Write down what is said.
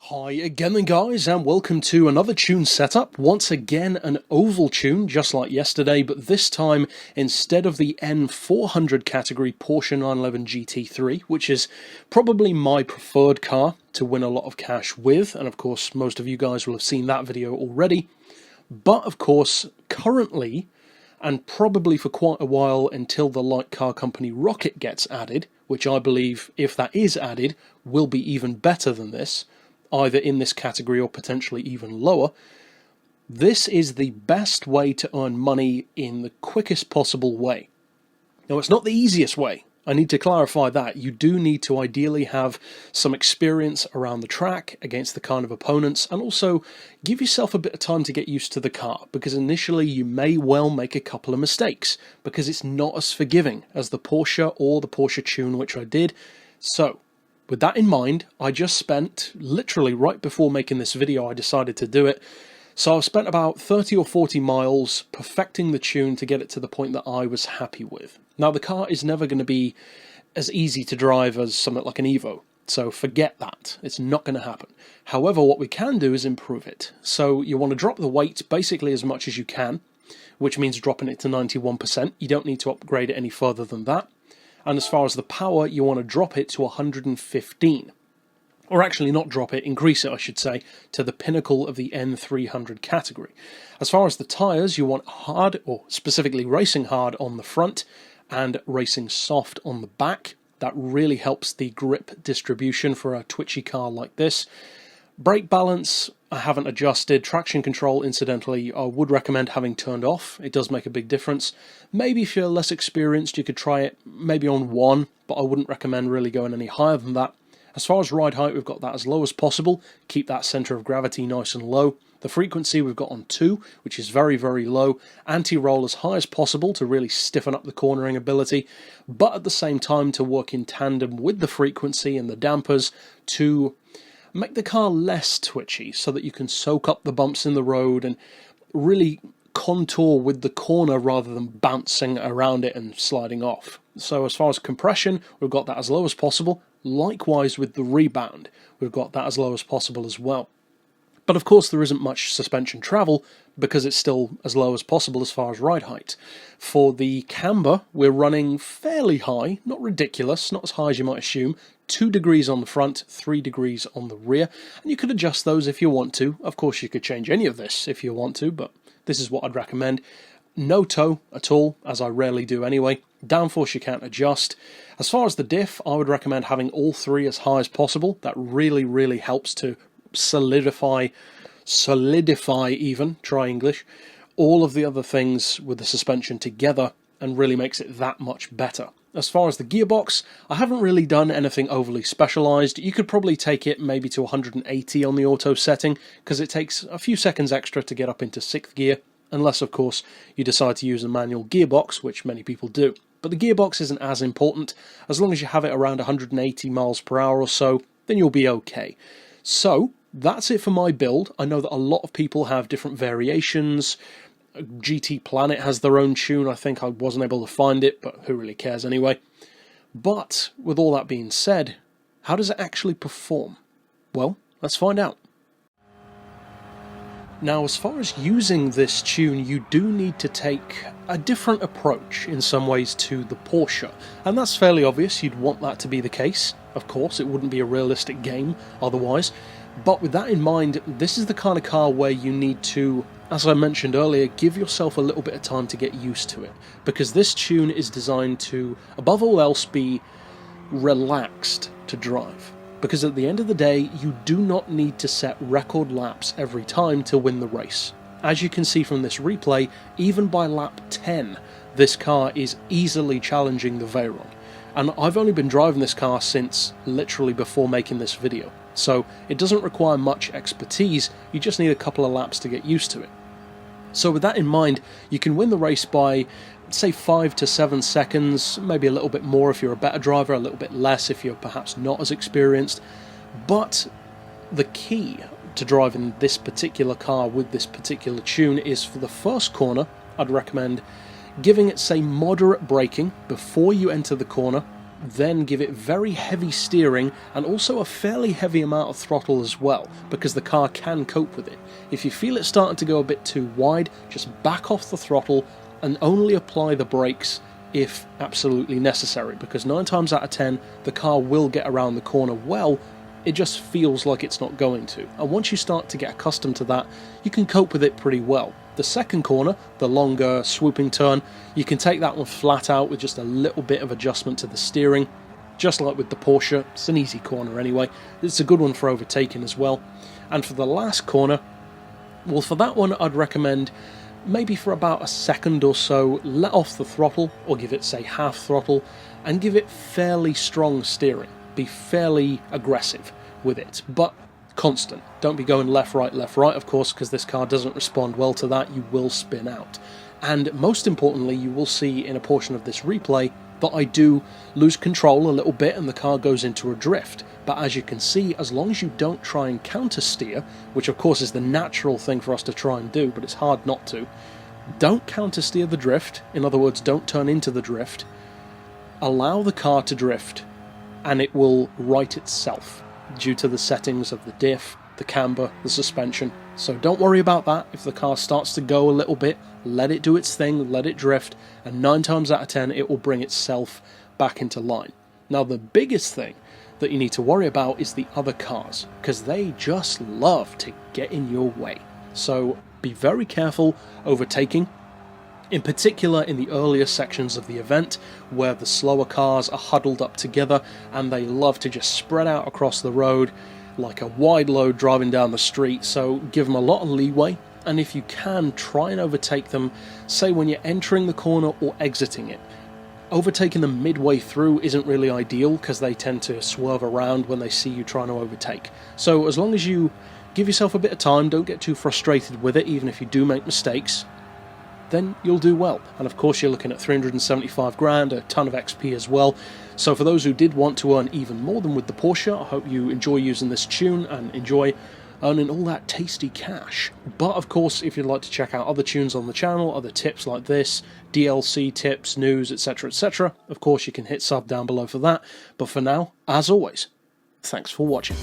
Hi again then guys, and welcome to another tune setup. Once again an oval tune just like yesterday, but this time instead of the N400 category Porsche 911 GT3, which is probably my preferred car to win a lot of cash with, and of course most of you guys will have seen that video already, but of course currently, and probably for quite a while until the light car company Rocket gets added, which I believe if that is added will be even better than this, either in this category or potentially even lower, this is the best way to earn money in the quickest possible way. Now, it's not the easiest way. I need to clarify that. You do need to ideally have some experience around the track against the kind of opponents, and also give yourself a bit of time to get used to the car, because initially you may well make a couple of mistakes, because it's not as forgiving as the Porsche or the Porsche tune, which I did. So, with that in mind, I just spent, literally right before making this video, I decided to do it. So I've spent about 30 or 40 miles perfecting the tune to get it to the point that I was happy with. Now, the car is never going to be as easy to drive as something like an Evo, so forget that. It's not going to happen. However, what we can do is improve it. So you want to drop the weight basically as much as you can, which means dropping it to 91%. You don't need to upgrade it any further than that. And as far as the power, you want to drop it to 115. Or actually not drop it, increase it I should say, to the pinnacle of the N300 category. As far as the tyres, you want hard, or specifically racing hard on the front, and racing soft on the back. That really helps the grip distribution for a twitchy car like this. Brake balance, I haven't adjusted. Traction control, incidentally, I would recommend having turned off. It does make a big difference. Maybe if you're less experienced, you could try it maybe on 1, but I wouldn't recommend really going any higher than that. As far as ride height, we've got that as low as possible. Keep that centre of gravity nice and low. The frequency we've got on 2, which is very, very low. Anti-roll as high as possible to really stiffen up the cornering ability, but at the same time to work in tandem with the frequency and the dampers to make the car less twitchy so that you can soak up the bumps in the road and really contour with the corner rather than bouncing around it and sliding off. So as far as compression, we've got that as low as possible. Likewise with the rebound, we've got that as low as possible as well. But of course there isn't much suspension travel because it's still as low as possible as far as ride height. For the camber, we're running fairly high, not ridiculous, not as high as you might assume. 2 degrees on the front, 3 degrees on the rear, and you could adjust those if you want to. Of course you could change any of this if you want to, but this is what I'd recommend. No toe at all, as I rarely do anyway. Downforce you can't adjust. As far as the diff, I would recommend having all 3 as high as possible. That really, really helps to solidify even, try English, all of the other things with the suspension together and really makes it that much better. As far as the gearbox, I haven't really done anything overly specialised. You could probably take it maybe to 180 on the auto setting, because it takes a few seconds extra to get up into 6th gear, unless of course you decide to use a manual gearbox, which many people do. But the gearbox isn't as important. As long as you have it around 180 miles per hour or so, then you'll be okay. So, that's it for my build. I know that a lot of people have different variations. GTPlanet has their own tune. I think I wasn't able to find it, but who really cares anyway. But, with all that being said, how does it actually perform? Well, let's find out. Now, as far as using this tune, you do need to take a different approach in some ways to the Porsche. And that's fairly obvious. You'd want that to be the case. Of course, it wouldn't be a realistic game otherwise. But with that in mind, this is the kind of car where you need to, as I mentioned earlier, give yourself a little bit of time to get used to it. Because this tune is designed to, above all else, be relaxed to drive. Because at the end of the day, you do not need to set record laps every time to win the race. As you can see from this replay, even by lap 10, this car is easily challenging the Veyron. And I've only been driving this car since literally before making this video. So it doesn't require much expertise, you just need a couple of laps to get used to it. So with that in mind, you can win the race by, say, 5 to 7 seconds, maybe a little bit more if you're a better driver, a little bit less if you're perhaps not as experienced. But the key to driving this particular car with this particular tune is for the first corner, I'd recommend giving it, say, moderate braking before you enter the corner, then give it very heavy steering and also a fairly heavy amount of throttle as well, because the car can cope with it. If you feel it starting to go a bit too wide, just back off the throttle and only apply the brakes if absolutely necessary, because 9 times out of 10 the car will get around the corner well, it just feels like it's not going to. And once you start to get accustomed to that, you can cope with it pretty well. The second corner, the longer swooping turn, you can take that one flat out with just a little bit of adjustment to the steering. Just like with the Porsche, it's an easy corner anyway. It's a good one for overtaking as well. And for the last corner, well, for that one I'd recommend maybe for about a second or so, let off the throttle, or give it, say, half throttle, and give it fairly strong steering. Be fairly aggressive with it, but constant. Don't be going left, right, of course, because this car doesn't respond well to that. You will spin out. And most importantly, you will see in a portion of this replay that I do lose control a little bit and the car goes into a drift. But as you can see, as long as you don't try and counter steer, which of course is the natural thing for us to try and do, but it's hard not to, don't counter steer the drift. In other words, don't turn into the drift. Allow the car to drift, and it will right itself due to the settings of the diff, the camber, the suspension. So don't worry about that. If the car starts to go a little bit, let it do its thing, let it drift, and 9 times out of 10 it will bring itself back into line. Now the biggest thing that you need to worry about is the other cars, because they just love to get in your way. So be very careful overtaking, in particular in the earlier sections of the event where the slower cars are huddled up together and they love to just spread out across the road like a wide load driving down the street. So give them a lot of leeway, and if you can, try and overtake them, say when you're entering the corner or exiting it. Overtaking them midway through isn't really ideal because they tend to swerve around when they see you trying to overtake. So as long as you give yourself a bit of time, don't get too frustrated with it even if you do make mistakes, then you'll do well. And of course you're looking at 375 grand, a ton of XP as well. So for those who did want to earn even more than with the Porsche, I hope you enjoy using this tune and enjoy earning all that tasty cash. But of course, if you'd like to check out other tunes on the channel, other tips like this, DLC tips, news, etc., of course you can hit sub down below for that. But for now, as always, thanks for watching.